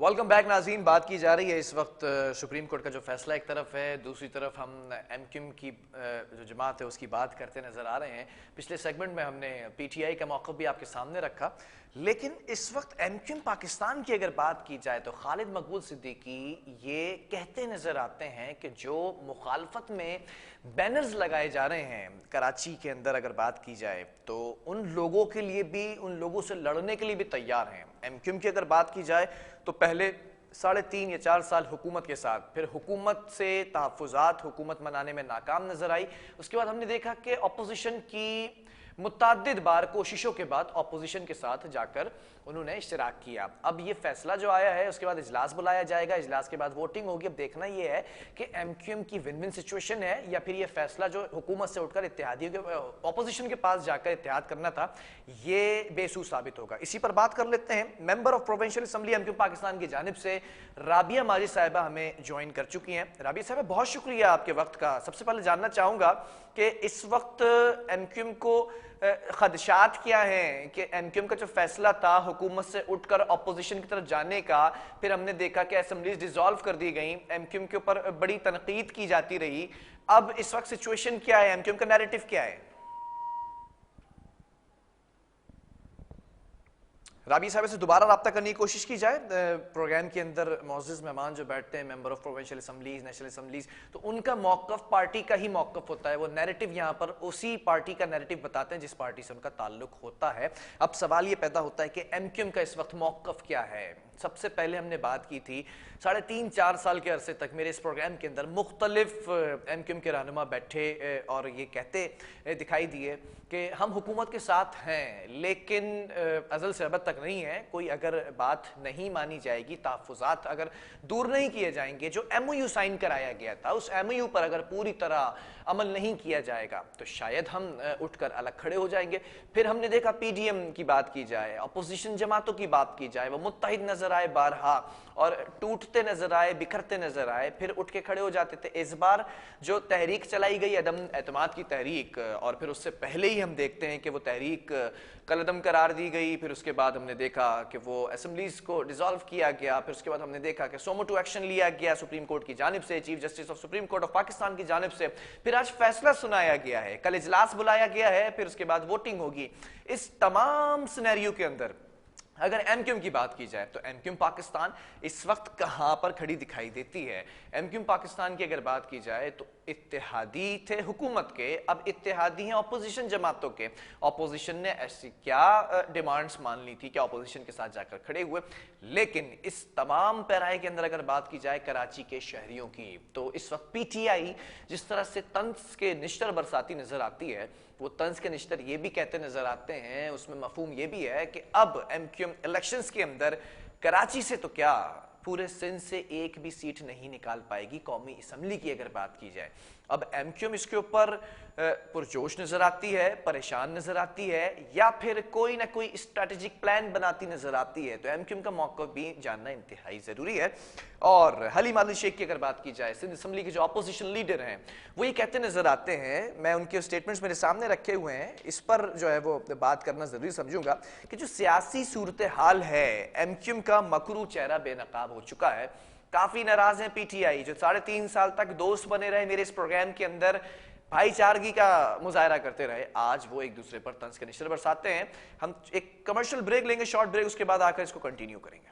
Welcome back नाज़रीन। बात की जा रही है इस वक्त सुप्रीम कोर्ट का जो फैसला एक तरफ है, दूसरी तरफ हम एमक्यूएम की जो जमात है उसकी बात करते नज़र आ रहे हैं। पिछले सेगमेंट में हमने पीटीआई का मौक़िफ़ भी आपके सामने रखा, लेकिन इस वक्त एमक्यूएम पाकिस्तान की अगर बात की जाए तो खालिद मकबूल सिद्दीकी ये कहते नज़र आते हैं कि जो मुखालफत में बैनर्स लगाए जा रहे हैं कराची के अंदर, अगर बात की जाए तो उन लोगों के लिए भी, उन लोगों से लड़ने के लिए भी तैयार हैं। एमक्यूएम की अगर बात की जाए तो पहले 3.5 या 4 साल हुकूमत के साथ, फिर हुकूमत से तहफ़्फ़ुज़ात हुकूमत मनाने में नाकाम नजर आई। उसके बाद हमने देखा कि अपोजिशन की मुतअद्दिद बार कोशिशों के बाद अपोजिशन के साथ जाकर उन्होंने इश्तिराक किया। अब ये फैसला जो आया है उसके बाद इजलास बुलाया जाएगा, इजलास के बाद वोटिंग होगी। अब देखना ये है कि एमक्यूएम की विन विन सिचुएशन है या फिर ये फैसला जो हुकूमत से उठकर इत्तेहादियों के अपोजिशन के पास जाकर इत्तेहाद करना था, ये बेसू साबित होगा। इसी पर बात कर लेते हैं। Member of provincial assembly MQM Pakistan की जानिब से राबिया माजिद साहिबा हमें ज्वाइन कर चुकी हैं। राबिया साहिबा, बहुत शुक्रिया आपके वक्त का। सबसे पहले जानना चाहूंगा कि इस वक्त एमक्यूएम को खदशात क्या हैं कि एमक्यूएम का जो फैसला था हुकूमत से उठकर अपोजिशन की तरफ जाने का, फिर हमने देखा कि असेंबलीज डिसॉल्व कर दी गई, एमक्यूएम के ऊपर बड़ी तनकीद की जाती रही। अब इस वक्त सिचुएशन क्या है, एमक्यूएम का नैरेटिव क्या है? राबी साहब से दोबारा रब्ता करने की कोशिश की जाए। प्रोग्राम के अंदर मौजूद मेहमान जो बैठते हैं, member of provincial assemblies, national assemblies, तो उनका मौक़िफ़ पार्टी का ही मौक़िफ़ होता है। वो नैरेटिव यहाँ पर उसी पार्टी का नैरेटिव बताते हैं जिस पार्टी से उनका ताल्लुक होता है। अब सवाल ये पैदा होता है कि एमक्यूएम का इस वक्त मौक़िफ़ क्या है। सबसे पहले हमने बात की थी 3.5-4 साल के अरसे तक मेरे इस प्रोग्राम के अंदर मुख्तलिफ एमक्यूएम के रहनुमा बैठे और ये कहते दिखाई दिए कि हम हुकूमत के साथ हैं, लेकिन अज़ल से अबद तक नहीं है। कोई अगर बात नहीं मानी जाएगी, तहफ़्फ़ुज़ात अगर दूर नहीं किए जाएंगे, जो MOU साइन कराया गया था उस MOU पर अगर पूरी तरह अमल नहीं किया जाएगा तो शायद हम उठकर अलग खड़े हो जाएंगे। फिर हमने देखा PDM की बात की जाए, अपोजिशन जमातों की बात की जाए, वो मुत्तहिद नजर आए बारहा और टूटते नजर आए, बिखरते नजर आए, फिर उठ के खड़े हो जाते थे। इस बार जो तहरीक चलाई गई, अदम एतमाद की तहरीक, और फिर उससे पहले ही हम देखते हैं कि वो तहरीक कलअदम करार दी गई। फिर उसके बाद हमने देखा कि वो असेंबलीज को डिसॉल्व किया गया। फिर उसके बाद हमने देखा कि सोमो टू एक्शन लिया गया सुप्रीम कोर्ट की जानिब से, chief justice of supreme court of Pakistan की जानिब से। फिर आज फैसला सुनाया गया है, कल इजलास बुलाया गया है, फिर उसके बाद वोटिंग होगी। इस तमाम सिनेरियो के अंदर अगर एमक्यूएम की बात की जाए तो एमक्यूएम पाकिस्तान इस वक्त कहां पर खड़ी दिखाई देती है? एमक्यूएम पाकिस्तान की अगर बात की जाए तो इत्तेहादी थे हुकूमत के, अब इत्तेहादी हैं अपोजिशन जमातों के। अपोजिशन ने ऐसी क्या डिमांड्स मान ली थी कि अपोजिशन के साथ जाकर खड़े हुए। लेकिन इस तमाम पैराए के अंदर अगर बात की जाए कराची के शहरियों की, तो इस वक्त पीटीआई जिस तरह से तंज के निश्तर बरसाती नजर आती है, वो तंज के निश्तर ये भी कहते नजर आते हैं, उसमें मफहूम ये भी है कि अब एमक्यूएम इलेक्शंस के अंदर कराची से तो क्या पूरे सिंध से एक भी सीट नहीं निकाल पाएगी कौमी असम्बली की अगर बात की जाए। अब एमक्यूएम इसके ऊपर पुरजोश नजर आती है, परेशान नजर आती है, या फिर कोई ना कोई स्ट्रेटेजिक प्लान बनाती नजर आती है? तो एमक्यूएम का मौक़िफ़ भी जानना इंतहाई जरूरी है। और हलीम आदिल शेख की अगर बात की जाए, सिंध असम्बली के जो अपोजिशन लीडर हैं, वो ये कहते नजर आते हैं, मैं उनके स्टेटमेंट्स मेरे सामने रखे हुए हैं, इस पर जो है वो बात करना जरूरी समझूंगा कि जो सियासी सूरत हाल है, एमक्यूएम का मकरू चेहरा बेनकाब हो चुका है। काफी नाराज हैं पीटीआई, जो 3.5 साल तक दोस्त बने रहे, मेरे इस प्रोग्राम के अंदर भाईचारगी का मुजाहरा करते रहे, आज वो एक दूसरे पर तंज के निशाने बरसाते हैं। हम एक कमर्शियल ब्रेक लेंगे, शॉर्ट ब्रेक, उसके बाद आकर इसको कंटिन्यू करेंगे।